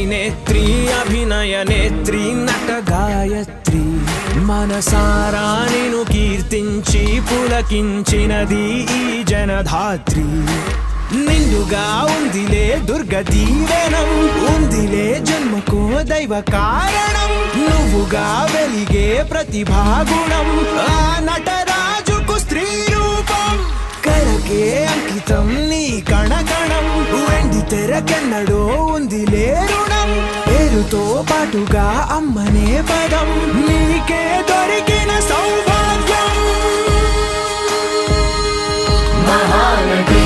అభినేత్రి అభినయ నేత్రి నట గాయత్రి మనసారా నిను కీర్తించి పులకించినది ఈ జనధాత్రి నిండుగా ఉందిలే దుర్గ దీవెనం ఉందిలే జన్మకో దైవ కారణం నువ్వుగా వెలిగే ప్రతిభాగుణం ఆ నటరాజుకు స్త్రీ రూపం కళకే అంకితం నీ కణకణం వెండి తెరకెన్నడో ఉందిలే రుణం పేరుతో పాటుగా అమ్మనే పదం నీకే దొరికిన సౌభాగ్యం మహానటి